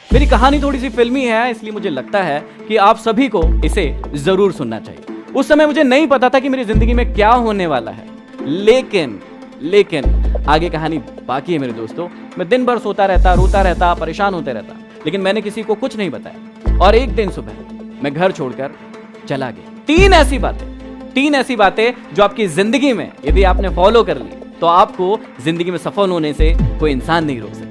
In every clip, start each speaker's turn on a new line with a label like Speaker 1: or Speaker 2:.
Speaker 1: मेरी कहानी थोड़ी सी फिल्मी है, इसलिए मुझे लगता है कि आप सभी को इसे जरूर सुनना चाहिए। उस समय मुझे नहीं पता था कि मेरी जिंदगी में क्या होने वाला है, लेकिन आगे कहानी बाकी है मेरे दोस्तों। मैं दिन भर सोता रहता, रोता रहता, परेशान होते रहता, लेकिन मैंने किसी को कुछ नहीं बताया। और एक दिन सुबह मैं घर छोड़कर चला गया। तीन ऐसी बातें जो आपकी जिंदगी में यदि आपने फॉलो कर ली तो आपको जिंदगी में सफल होने से कोई इंसान नहीं रोक सकता।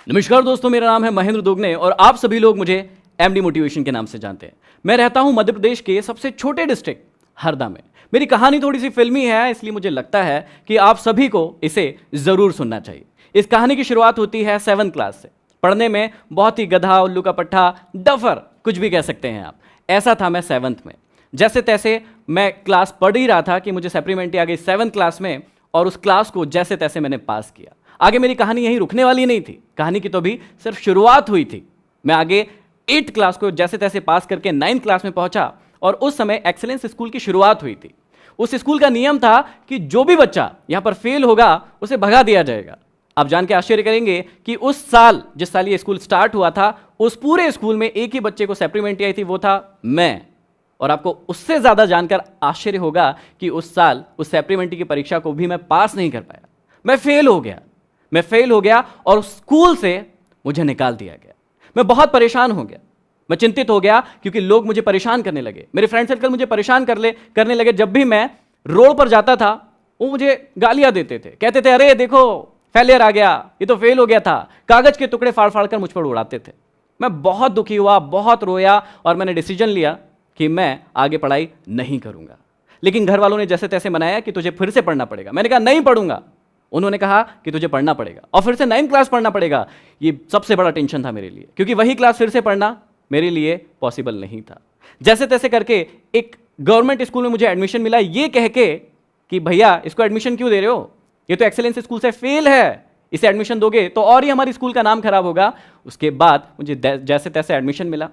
Speaker 1: नमस्कार दोस्तों, मेरा नाम है महेंद्र दोगने और आप सभी लोग मुझे एमडी मोटिवेशन के नाम से जानते हैं। मैं रहता हूं मध्य प्रदेश के सबसे छोटे डिस्ट्रिक्ट हरदा में। मेरी कहानी थोड़ी सी फिल्मी है, इसलिए मुझे लगता है कि आप सभी को इसे जरूर सुनना चाहिए। इस कहानी की शुरुआत होती है 7th क्लास से। पढ़ने में बहुत ही गधा, उल्लू का पट्टा, डफर, कुछ भी कह सकते हैं आप। ऐसा था मैं 7th में। जैसे तैसे मैं क्लास पढ़ ही रहा था कि मुझे सप्लीमेंट्री आ गई 7th क्लास में, और उस क्लास को जैसे तैसे मैंने पास किया। आगे मेरी कहानी यहीं रुकने वाली नहीं थी, कहानी की तो अभी सिर्फ शुरुआत हुई थी। मैं आगे 8th क्लास को जैसे तैसे पास करके 9th क्लास में पहुंचा, और उस समय एक्सीलेंस स्कूल की शुरुआत हुई थी। उस स्कूल का नियम था कि जो भी बच्चा यहां पर फेल होगा उसे भगा दिया जाएगा। आप जान के आश्चर्य करेंगे कि उस साल, जिस साल ये स्कूल स्टार्ट हुआ था, उस पूरे स्कूल में एक ही बच्चे को सप्लीमेंट्री आई थी, वो था मैं। और आपको उससे ज्यादा जानकर आश्चर्य होगा कि उस साल उस सप्लीमेंट्री की परीक्षा को भी मैं पास नहीं कर पाया। मैं फेल हो गया और स्कूल से मुझे निकाल दिया गया। मैं बहुत परेशान हो गया, मैं चिंतित हो गया, क्योंकि लोग मुझे परेशान करने लगे। मेरे फ्रेंड सर्कल मुझे परेशान करने लगे। जब भी मैं रोड पर जाता था वो मुझे गालियां देते थे, कहते थे अरे देखो फेलियर आ गया, ये तो फेल हो गया था। कागज के टुकड़े फाड़ फाड़ कर मुझ पर उड़ाते थे। मैं बहुत दुखी हुआ, बहुत रोया, और मैंने डिसीजन लिया कि मैं आगे पढ़ाई नहीं करूंगा। लेकिन घर वालों ने जैसे तैसे मनाया कि तुझे फिर से पढ़ना पड़ेगा। मैंने कहा नहीं पढ़ूंगा। उन्होंने कहा कि तुझे पढ़ना पड़ेगा और फिर से 9th क्लास पढ़ना पड़ेगा। ये सबसे बड़ा टेंशन था मेरे लिए, क्योंकि वही क्लास फिर से पढ़ना मेरे लिए पॉसिबल नहीं था। जैसे तैसे करके एक गवर्नमेंट स्कूल में मुझे एडमिशन मिला, ये कह के कि भैया इसको एडमिशन क्यों दे रहे हो, ये तो एक्सेलेंस स्कूल से फेल है, इसे एडमिशन दोगे तो और ही हमारी स्कूल का नाम खराब होगा। उसके बाद मुझे जैसे तैसे एडमिशन मिला।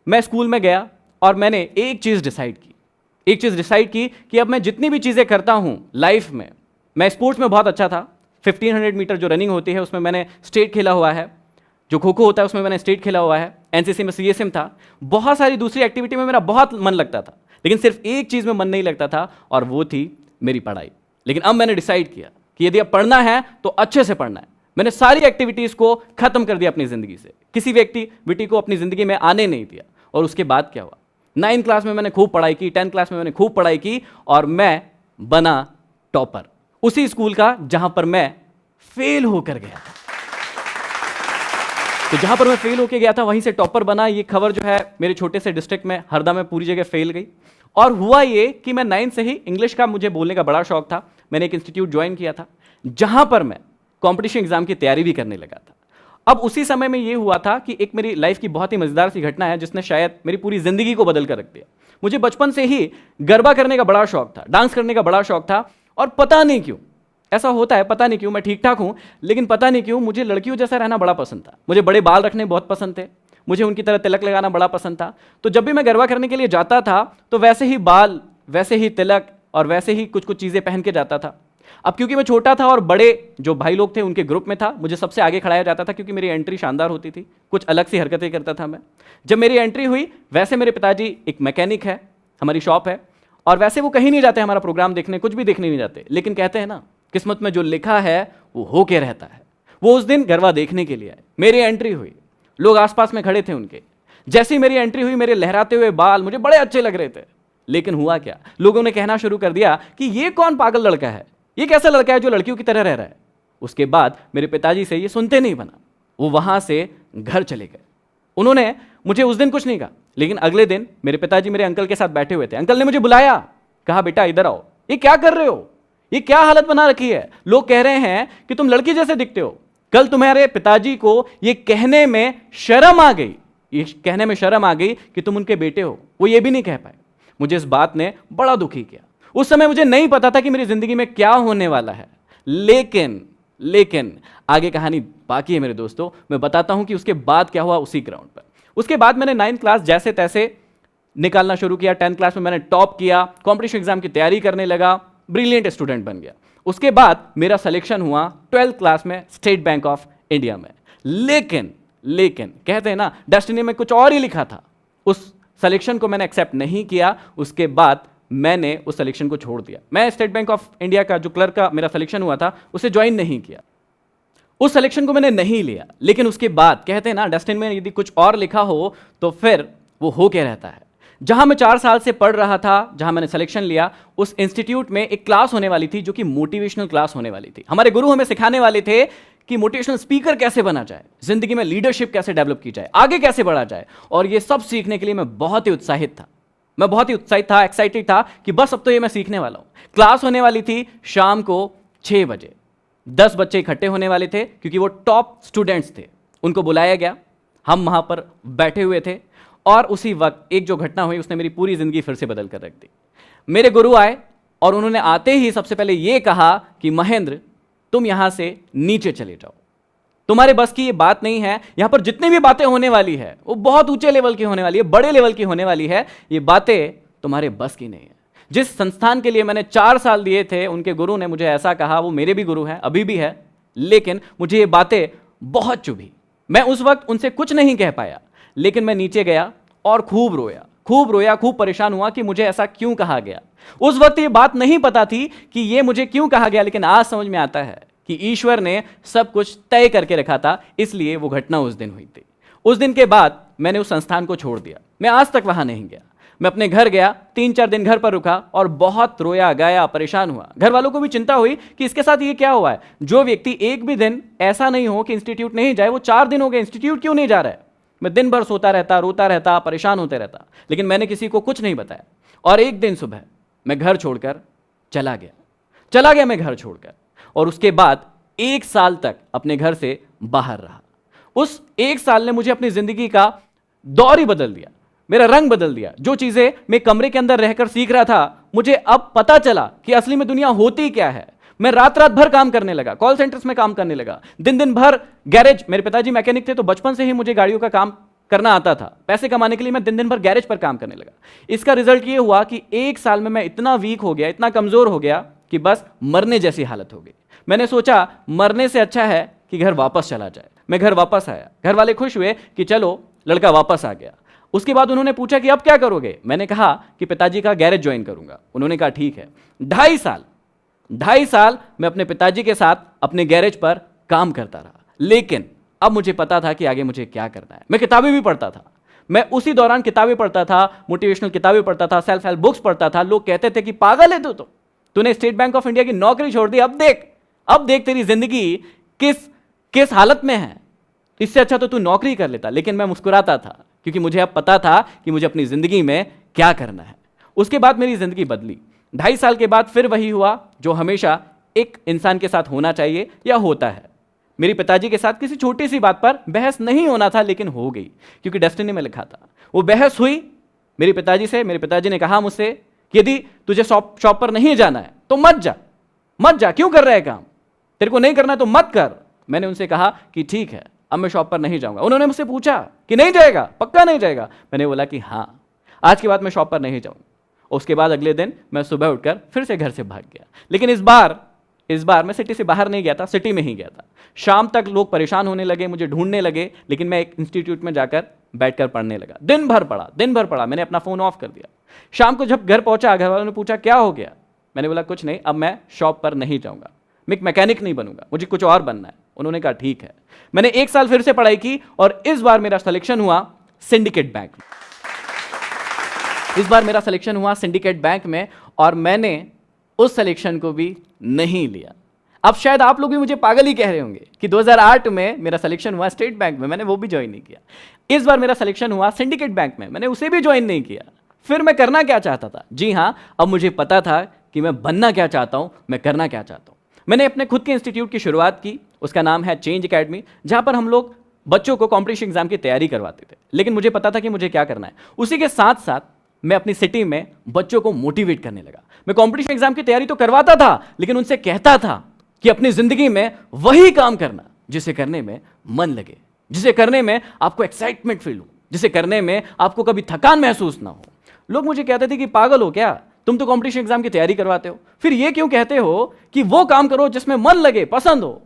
Speaker 1: मैं स्कूल में गया और मैंने एक चीज़ डिसाइड की कि अब मैं जितनी भी चीज़ें करता हूं लाइफ में, मैं स्पोर्ट्स में बहुत अच्छा था। 1500 मीटर जो रनिंग होती है उसमें मैंने स्टेट खेला हुआ है, जो खो खो होता है उसमें मैंने स्टेट खेला हुआ है, एनसीसी में सीएसएम था, बहुत सारी दूसरी एक्टिविटी में मेरा बहुत मन लगता था, लेकिन सिर्फ एक चीज़ में मन नहीं लगता था, और वो थी मेरी पढ़ाई। लेकिन अब मैंने डिसाइड किया कि यदि अब पढ़ना है तो अच्छे से पढ़ना है। मैंने सारी एक्टिविटीज़ को खत्म कर दिया अपनी ज़िंदगी से, किसी भी एक्टिविटी को अपनी ज़िंदगी में आने नहीं दिया। और उसके बाद क्या हुआ, 9th क्लास में मैंने खूब पढ़ाई की, 10th क्लास में मैंने खूब पढ़ाई की, और मैं बना टॉपर उसी स्कूल का जहां पर मैं फेल होकर गया था। तो जहां पर मैं फेल होकर गया था वहीं से टॉपर बना। ये खबर जो है मेरे छोटे से डिस्ट्रिक्ट में, हरदा में, पूरी जगह फैल गई। और हुआ ये कि मैं 9th से ही इंग्लिश का मुझे बोलने का बड़ा शौक था। मैंने एक इंस्टीट्यूट ज्वाइन किया था जहां पर मैं कॉम्पिटिशन एग्जाम की तैयारी भी करने लगा था। अब उसी समय में ये हुआ था कि एक मेरी लाइफ की बहुत ही मजेदार सी घटना है जिसने शायद मेरी पूरी जिंदगी को बदल कर रख दिया। मुझे बचपन से ही गरबा करने का बड़ा शौक था, डांस करने का बड़ा शौक था, और पता नहीं क्यों ऐसा होता है, पता नहीं क्यों मैं ठीक ठाक हूं, लेकिन पता नहीं क्यों मुझे लड़कियों जैसा रहना बड़ा पसंद था। मुझे बड़े बाल रखने बहुत पसंद थे, मुझे उनकी तरह तिलक लगाना बड़ा पसंद था। तो जब भी मैं गरबा करने के लिए जाता था तो वैसे ही बाल, वैसे ही तिलक और वैसे ही कुछ कुछ चीज़ें पहन के जाता था। अब क्योंकि मैं छोटा था और बड़े जो भाई लोग थे उनके ग्रुप में था, मुझे सबसे आगे खड़ाया जाता था, क्योंकि मेरी एंट्री शानदार होती थी, कुछ अलग सी हरकतें करता था मैं। जब मेरी एंट्री हुई, वैसे मेरे पिताजी एक मैकेनिक है, हमारी शॉप है, और वैसे वो कहीं नहीं जाते हमारा प्रोग्राम देखने, कुछ भी देखने नहीं जाते, लेकिन कहते हैं ना किस्मत में जो लिखा है वो होके रहता है। वो उस दिन गरबा देखने के लिए आए। मेरी एंट्री हुई, लोग आसपास में खड़े थे उनके। जैसे ही मेरी एंट्री हुई, मेरे लहराते हुए बाल मुझे बड़े अच्छे लग रहे थे, लेकिन हुआ क्या, लोगों ने कहना शुरू कर दिया कि ये कौन पागल लड़का है, ये कैसा लड़का है जो लड़कियों की तरह रह रहा है। उसके बाद मेरे पिताजी से ये सुनते नहीं बना, वो वहां से घर चले गए। उन्होंने मुझे उस दिन कुछ नहीं कहा, लेकिन अगले दिन मेरे पिताजी मेरे अंकल के साथ बैठे हुए थे। अंकल ने मुझे बुलाया, कहा बेटा इधर आओ, ये क्या कर रहे हो, ये क्या हालत बना रखी है, लोग कह रहे हैं कि तुम लड़की जैसे दिखते हो। कल तुम्हारे पिताजी को ये कहने में शर्म आ गई कि तुम उनके बेटे हो, वो ये भी नहीं कह पाए। मुझे इस बात ने बड़ा दुखी किया। उस समय मुझे नहीं पता था कि मेरी जिंदगी में क्या होने वाला है, लेकिन आगे कहानी बाकी है मेरे दोस्तों। मैं बताता हूं कि उसके बाद क्या हुआ उसी ग्राउंड पर। उसके बाद मैंने 9th क्लास जैसे तैसे निकालना शुरू किया। 10th क्लास में मैंने टॉप किया, कॉम्पिटिशन एग्जाम की तैयारी करने लगा, ब्रिलियंट स्टूडेंट बन गया। उसके बाद मेरा सिलेक्शन हुआ 12th क्लास में स्टेट बैंक ऑफ इंडिया में। लेकिन कहते हैं ना, डेस्टिनी में कुछ और ही लिखा था। उस सिलेक्शन को मैंने एक्सेप्ट नहीं किया। उसके बाद मैंने उस सिलेक्शन को छोड़ दिया। मैं स्टेट बैंक ऑफ इंडिया का जो क्लर्क का मेरा सिलेक्शन हुआ था उसे ज्वाइन नहीं किया, उस सिलेक्शन को मैंने नहीं लिया। लेकिन उसके बाद कहते हैं ना, डेस्टिनी में यदि कुछ और लिखा हो तो फिर वो हो के रहता है। जहां मैं 4 साल से पढ़ रहा था, जहां मैंने सिलेक्शन लिया, उस इंस्टीट्यूट में एक क्लास होने वाली थी जो कि मोटिवेशनल क्लास होने वाली थी। हमारे गुरु हमें सिखाने वाले थे कि मोटिवेशनल स्पीकर कैसे बना जाए, जिंदगी में लीडरशिप कैसे डेवलप की जाए, आगे कैसे बढ़ा जाए। और ये सब सीखने के लिए मैं बहुत ही उत्साहित था। मैं बहुत ही उत्साहित था, एक्साइटेड था कि बस अब तो ये मैं सीखने वाला हूं। क्लास होने वाली थी शाम को 6 बजे। 10 बच्चे इकट्ठे होने वाले थे क्योंकि वो टॉप स्टूडेंट्स थे। उनको बुलाया गया, हम वहां पर बैठे हुए थे और उसी वक्त एक जो घटना हुई उसने मेरी पूरी जिंदगी फिर से बदल कर रख दी। मेरे गुरु आए और उन्होंने आते ही सबसे पहले यह कहा कि महेंद्र, तुम यहां से नीचे चले जाओ, तुम्हारे बस की ये बात नहीं है। यहां पर जितनी भी बातें होने वाली है वो बहुत ऊंचे लेवल की होने वाली है, बड़े लेवल की होने वाली है। ये बातें तुम्हारे बस की नहीं है। जिस संस्थान के लिए मैंने 4 साल दिए थे, उनके गुरु ने मुझे ऐसा कहा। वो मेरे भी गुरु हैं, अभी भी है, लेकिन मुझे ये बातें बहुत चुभी। मैं उस वक्त उनसे कुछ नहीं कह पाया, लेकिन मैं नीचे गया और खूब रोया, खूब परेशान हुआ कि मुझे ऐसा क्यों कहा गया। उस वक्त ये बात नहीं पता थी कि ये मुझे क्यों कहा गया, लेकिन आज समझ में आता है कि ईश्वर ने सब कुछ तय करके रखा था, इसलिए वो घटना उस दिन हुई थी। उस दिन के बाद मैंने उस संस्थान को छोड़ दिया। मैं आज तक वहां नहीं गया। मैं अपने घर गया, 3-4 दिन घर पर रुका और बहुत रोया गाया, परेशान हुआ। घर वालों को भी चिंता हुई कि इसके साथ ये क्या हुआ है। जो व्यक्ति एक भी दिन ऐसा नहीं हो कि इंस्टीट्यूट नहीं जाए, वो 4 दिन हो गए इंस्टीट्यूट क्यों नहीं जा रहा है। मैं दिन भर सोता रहता, रोता रहता, परेशान होते रहता, लेकिन मैंने किसी को कुछ नहीं बताया। और एक दिन सुबह मैं घर छोड़कर चला गया मैं घर छोड़कर, और उसके बाद 1 साल तक अपने घर से बाहर रहा। उस 1 साल ने मुझे अपनी जिंदगी का दौर ही बदल दिया, मेरा रंग बदल दिया। जो चीजें मैं कमरे के अंदर रहकर सीख रहा था, मुझे अब पता चला कि असली में दुनिया होती क्या है। मैं रात भर काम करने लगा, कॉल सेंटर्स में काम करने लगा, दिन भर गैरेज। मेरे पिताजी मैकेनिक थे, तो बचपन से ही मुझे गाड़ियों का काम करना आता था। पैसे कमाने के लिए मैं दिन भर गैरेज पर काम करने लगा। इसका रिजल्ट ये हुआ कि 1 साल में मैं इतना वीक हो गया, इतना कमजोर हो गया कि बस मरने जैसी हालत हो गई। मैंने सोचा मरने से अच्छा है कि घर वापस चला जाए। मैं घर वापस आया। घर वाले खुश हुए कि चलो लड़का वापस आ गया। उसके बाद उन्होंने पूछा कि अब क्या करोगे। मैंने कहा कि पिताजी का गैरेज ज्वाइन करूंगा। उन्होंने कहा ठीक है। 2.5 साल मैं अपने पिताजी के साथ अपने गैरेज पर काम करता रहा, लेकिन अब मुझे पता था कि आगे मुझे क्या करना है। मैं किताबें भी पढ़ता था। मैं उसी दौरान किताबें पढ़ता था, मोटिवेशनल किताबें पढ़ता था, सेल्फ हेल्प बुक्स पढ़ता था। लोग कहते थे कि पागल है तो तूने स्टेट बैंक ऑफ इंडिया की नौकरी छोड़ दी, अब देख तेरी जिंदगी किस हालत में है। इससे अच्छा तो तू नौकरी कर लेता। लेकिन मैं मुस्कुराता था क्योंकि मुझे अब पता था कि मुझे अपनी जिंदगी में क्या करना है। उसके बाद मेरी जिंदगी बदली। 2.5 साल के बाद फिर वही हुआ जो हमेशा एक इंसान के साथ होना चाहिए या होता है। मेरे पिताजी के साथ किसी छोटी सी बात पर बहस नहीं होना था, लेकिन हो गई क्योंकि डेस्टिनी में लिखा था। वो बहस हुई मेरे पिताजी से। मेरे पिताजी ने कहा मुझसे कि यदि तुझे शॉप पर नहीं जाना है तो मत जा, क्यों कर रहा है काम, तेरे को नहीं करना है तो मत कर। मैंने उनसे कहा कि ठीक है, अब मैं शॉप पर नहीं जाऊंगा। उन्होंने मुझसे पूछा कि नहीं जाएगा, पक्का नहीं जाएगा। मैंने बोला कि हाँ, आज के बाद मैं शॉप पर नहीं जाऊंगा। उसके बाद अगले दिन मैं सुबह उठकर फिर से घर से भाग गया। लेकिन इस बार मैं सिटी से बाहर नहीं गया था, सिटी में ही गया था। शाम तक लोग परेशान होने लगे, मुझे ढूंढने लगे, लेकिन मैं एक इंस्टीट्यूट में जाकर बैठकर पढ़ने लगा। दिन भर पढ़ा। मैंने अपना फोन ऑफ कर दिया। शाम को जब घर पहुंचा, घर वालों ने पूछा क्या हो गया। मैंने बोला कुछ नहीं, अब मैं शॉप पर नहीं जाऊंगा, मैं एक मैकेनिक नहीं बनूंगा, मुझे कुछ और बनना है। उन्होंने कहा ठीक है। मैंने 1 साल फिर से पढ़ाई की और इस बार मेरा सिलेक्शन हुआ सिंडिकेट बैंक में। और मैंने उस सिलेक्शन को भी नहीं लिया। अब शायद आप लोग भी मुझे पागल ही कह रहे होंगे कि 2008 में मेरा सिलेक्शन हुआ स्टेट बैंक में, मैंने वो भी ज्वाइन नहीं किया। इस बार मेरा सिलेक्शन हुआ सिंडिकेट बैंक में, मैंने उसे भी ज्वाइन नहीं किया। फिर मैं करना क्या चाहता था? जी हां, अब मुझे पता था कि मैं बनना क्या चाहता हूं, मैं करना क्या चाहता हूं। मैंने अपने खुद के इंस्टीट्यूट की शुरुआत की। उसका नाम है चेंज एकेडमी, जहां पर हम लोग बच्चों को कॉम्पिटिशन एग्जाम की तैयारी करवाते थे। लेकिन मुझे पता था कि मुझे क्या करना है। उसी के साथ साथ मैं अपनी सिटी में बच्चों को मोटिवेट करने लगा। मैं कॉम्पिटिशन एग्जाम की तैयारी तो करवाता था, लेकिन उनसे कहता था कि अपनी जिंदगी में वही काम करना जिसे करने में मन लगे, जिसे करने में आपको एक्साइटमेंट फील हो, जिसे करने में आपको कभी थकान महसूस ना हो। लोग मुझे कहते थे कि पागल हो क्या, तुम तो कंपटीशन एग्जाम की तैयारी करवाते हो, फिर ये क्यों कहते हो कि वो काम करो जिसमें मन लगे, पसंद हो।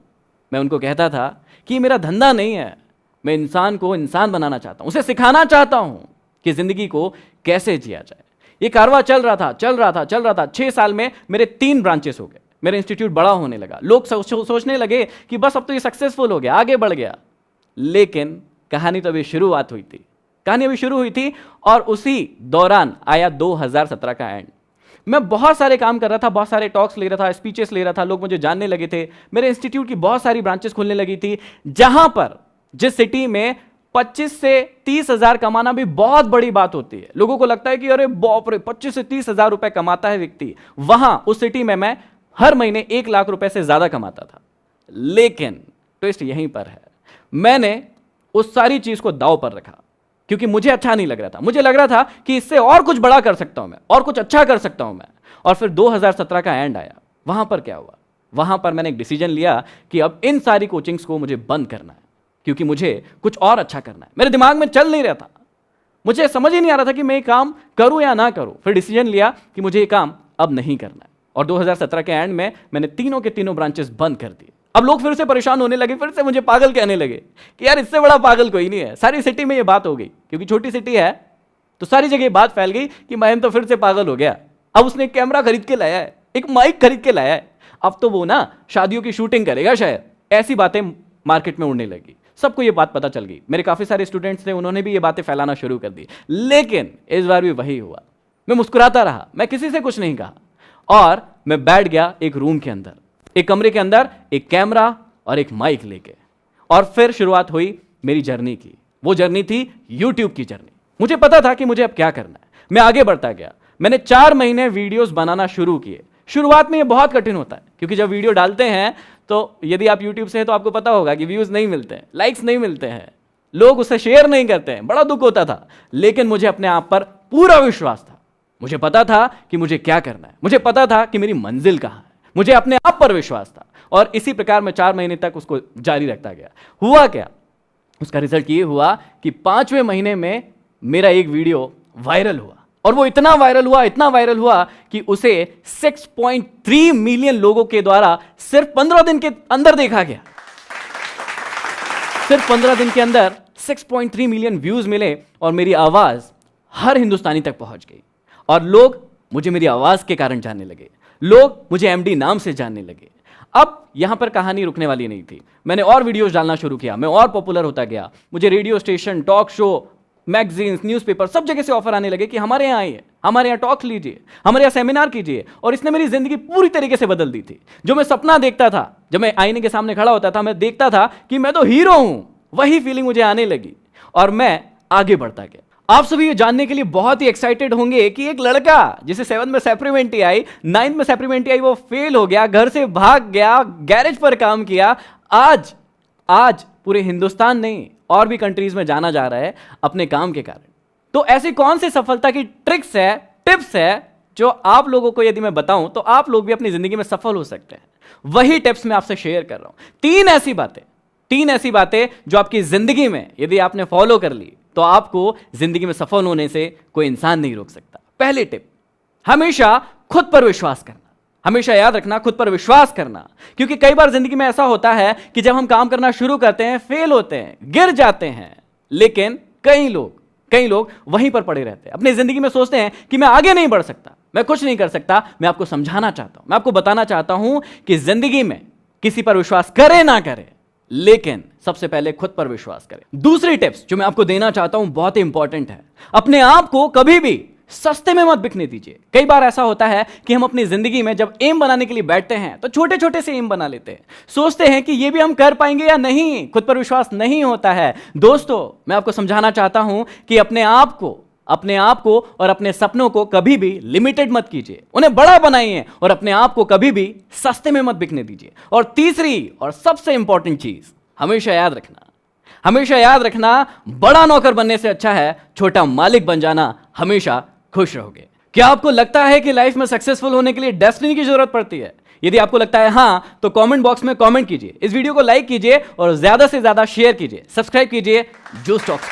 Speaker 1: मैं उनको कहता था कि मेरा धंधा नहीं है, मैं इंसान को इंसान बनाना चाहता हूं, उसे सिखाना चाहता हूं कि जिंदगी को कैसे जिया जाए। ये कारवा चल रहा था 6 साल में मेरे 3 ब्रांचेस हो गए, मेरा इंस्टीट्यूट बड़ा होने लगा, लोग सोचने लगे कि बस अब तो ये सक्सेसफुल हो गया, आगे बढ़ गया। लेकिन कहानी तो अभी शुरुआत हुई थी, कहानी अभी शुरू हुई थी, और उसी दौरान आया 2017 का एंड। मैं बहुत सारे काम कर रहा था, बहुत सारे टॉक्स ले रहा था, स्पीचेस ले रहा था, लोग मुझे जानने लगे थे, मेरे इंस्टीट्यूट की बहुत सारी ब्रांचेस खुलने लगी थी, जहां पर जिस सिटी में 25 से 30 हजार कमाना भी बहुत बड़ी बात होती है। लोगों को लगता है कि अरे बाप रे 25 से 30 हजार रुपए कमाता है व्यक्ति। वहां उस सिटी में मैं हर महीने 1 लाख रुपए से ज्यादा कमाता था। लेकिन ट्विस्ट यहीं पर है, मैंने उस सारी चीज को दांव पर रखा क्योंकि मुझे अच्छा नहीं लग रहा था। मुझे लग रहा था कि इससे और कुछ बड़ा कर सकता हूं मैं, और कुछ अच्छा कर सकता हूं मैं। और फिर 2017 का एंड आया। वहां पर क्या हुआ, वहां पर मैंने एक डिसीजन लिया कि अब इन सारी कोचिंग्स को मुझे बंद करना है, क्योंकि मुझे कुछ और अच्छा करना है। मेरे दिमाग में चल नहीं रहा था, मुझे समझ ही नहीं आ रहा था कि मैं ये काम करूं या ना करूं। फिर डिसीजन लिया कि मुझे ये काम अब नहीं करना है, और 2017 के एंड में मैंने तीनों के तीनों ब्रांचेस बंद कर दिए। अब लोग फिर से परेशान होने लगे, फिर से मुझे पागल कहने लगे कि यार इससे बड़ा पागल कोई नहीं है। सारी सिटी में ये बात हो गई, क्योंकि छोटी सिटी है तो सारी जगह बात फैल गई कि महेंद्र तो फिर से पागल हो गया। अब उसने एक कैमरा खरीद के लाया है, एक माइक खरीद के लाया है, अब तो वो ना शादियों की शूटिंग करेगा शायद। ऐसी बातें मार्केट में उड़ने लगी, सबको ये बात पता चल गई। मेरे काफी सारे स्टूडेंट्स थे, उन्होंने भी ये बातें फैलाना शुरू कर दी। लेकिन इस बार भी वही हुआ, मैं मुस्कुराता रहा, मैं किसी से कुछ नहीं कहा, और मैं बैठ गया एक रूम के अंदर, एक कमरे के अंदर, एक कैमरा और एक माइक लेके। और फिर शुरुआत हुई मेरी जर्नी की। वो जर्नी थी यूट्यूब की जर्नी। मुझे पता था कि मुझे अब क्या करना है, मैं आगे बढ़ता गया। मैंने 4 महीने वीडियोस बनाना शुरू किए। शुरुआत में ये बहुत कठिन होता है, क्योंकि जब वीडियो डालते हैं तो यदि आप यूट्यूब से हैं तो आपको पता होगा कि व्यूज नहीं मिलते हैं, लाइक्स नहीं मिलते हैं, लोग उसे शेयर नहीं करते हैं, बड़ा दुख होता था। लेकिन मुझे अपने आप पर पूरा विश्वास था, मुझे पता था कि मुझे क्या करना है, मुझे पता था कि मेरी मंजिल कहां है, मुझे अपने आप पर विश्वास था। और इसी प्रकार मैं 4 महीने तक उसको जारी रखता गया। हुआ क्या, उसका रिजल्ट ये हुआ कि 5वें महीने में मेरा एक वीडियो वायरल हुआ, और वो इतना वायरल हुआ कि उसे 6.3 मिलियन लोगों के द्वारा सिर्फ 15 दिन के अंदर देखा गया। सिर्फ 15 दिन के अंदर 6.3 मिलियन व्यूज मिले, और मेरी आवाज हर हिंदुस्तानी तक पहुंच गई, और लोग मुझे मेरी आवाज के कारण जानने लगे, लोग मुझे एमडी नाम से जानने लगे। अब यहां पर कहानी रुकने वाली नहीं थी, मैंने और वीडियोस डालना शुरू किया, मैं और पॉपुलर होता गया। मुझे radio station, talk show, magazines, newspaper, सब जगह से ऑफर आने लगे कि हमारे यहाँ आइए, हमारे यहाँ टॉक लीजिए, हमारे यहाँ सेमिनार कीजिए। और इसने मेरी जिंदगी पूरी तरीके से बदल दी थी। जो मैं सपना देखता था, जब मैं आईने के सामने खड़ा होता था, मैं देखता था कि मैं तो हीरो हूं, वही फीलिंग मुझे आने लगी, और मैं आगे बढ़ता गया। आप सभी ये जानने के लिए बहुत ही एक्साइटेड होंगे कि एक लड़का जिसे 7th में सप्लीमेंट्री आई, 9th में सप्लीमेंट्री आई, वो फेल हो गया, घर से भाग गया, गैरेज पर काम किया, आज पूरे हिंदुस्तान नहीं और भी कंट्रीज में जाना जा रहा है अपने काम के कारण। तो ऐसी कौन सी सफलता की ट्रिक्स है, टिप्स है, जो आप लोगों को यदि मैं बताऊं तो आप लोग भी अपनी जिंदगी में सफल हो सकते हैं। वही टिप्स मैं आपसे शेयर कर रहा हूं। 3 ऐसी बातें जो आपकी जिंदगी में यदि आपने फॉलो कर ली तो आपको जिंदगी में सफल होने से कोई इंसान नहीं रोक सकता। पहली टिप, हमेशा खुद पर विश्वास करना। हमेशा याद रखना, खुद पर विश्वास करना, क्योंकि कई बार जिंदगी में ऐसा होता है कि जब हम काम करना शुरू करते हैं, फेल होते हैं, गिर जाते हैं, लेकिन कई लोग वहीं पर पड़े रहते हैं, अपनी जिंदगी में सोचते हैं कि मैं आगे नहीं बढ़ सकता, मैं कुछ नहीं कर सकता। मैं आपको समझाना चाहता हूं, मैं आपको बताना चाहता हूं कि जिंदगी में किसी पर विश्वास करे ना करे, लेकिन सबसे पहले खुद पर विश्वास करें। दूसरी टिप्स जो मैं आपको देना चाहता हूं बहुत ही इंपॉर्टेंट है, अपने आप को कभी भी सस्ते में मत बिकने दीजिए। कई बार ऐसा होता है कि हम अपनी जिंदगी में जब एम बनाने के लिए बैठते हैं तो छोटे छोटे से एम बना लेते हैं, सोचते हैं कि ये भी हम कर पाएंगे या नहीं, खुद पर विश्वास नहीं होता है। दोस्तों, मैं आपको समझाना चाहता हूं कि अपने आप को और अपने सपनों को कभी भी लिमिटेड मत कीजिए, उन्हें बड़ा बनाइए, और अपने आप को कभी भी सस्ते में मत बिकने दीजिए। और तीसरी और सबसे इंपॉर्टेंट चीज, हमेशा याद रखना, बड़ा नौकर बनने से अच्छा है छोटा मालिक बन जाना। हमेशा खुश रहोगे। क्या आपको लगता है कि लाइफ में सक्सेसफुल होने के लिए डेस्टिनी की जरूरत पड़ती है? यदि आपको लगता है हां, तो कमेंट बॉक्स में कमेंट कीजिए, इस वीडियो को लाइक कीजिए और ज्यादा से ज्यादा शेयर कीजिए, सब्सक्राइब कीजिए जूस टॉक्स।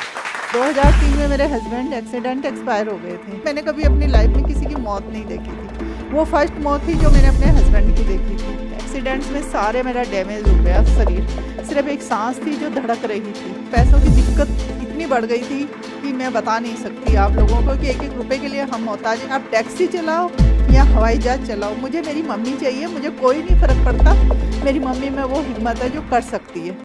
Speaker 2: 2003 में मेरे हस्बैंड एक्सीडेंट एक्सपायर हो गए थे। मैंने कभी अपनी लाइफ में किसी की मौत नहीं देखी थी। वो फर्स्ट मौत थी जो मैंने अपने हस्बैंड की देखी थी। एक्सीडेंट्स में सारे मेरा डैमेज हो गया शरीर, सिर्फ एक सांस थी जो धड़क रही थी। पैसों की दिक्कत इतनी बढ़ गई थी कि मैं बता नहीं सकती आप लोगों को कि एक एक रुपए के लिए हम मोहताज हैं। आप टैक्सी चलाओ या हवाई जहाज चलाओ, मुझे मेरी मम्मी चाहिए, मुझे कोई नहीं फ़र्क पड़ता। मेरी मम्मी में वो हिम्मत है जो कर सकती है।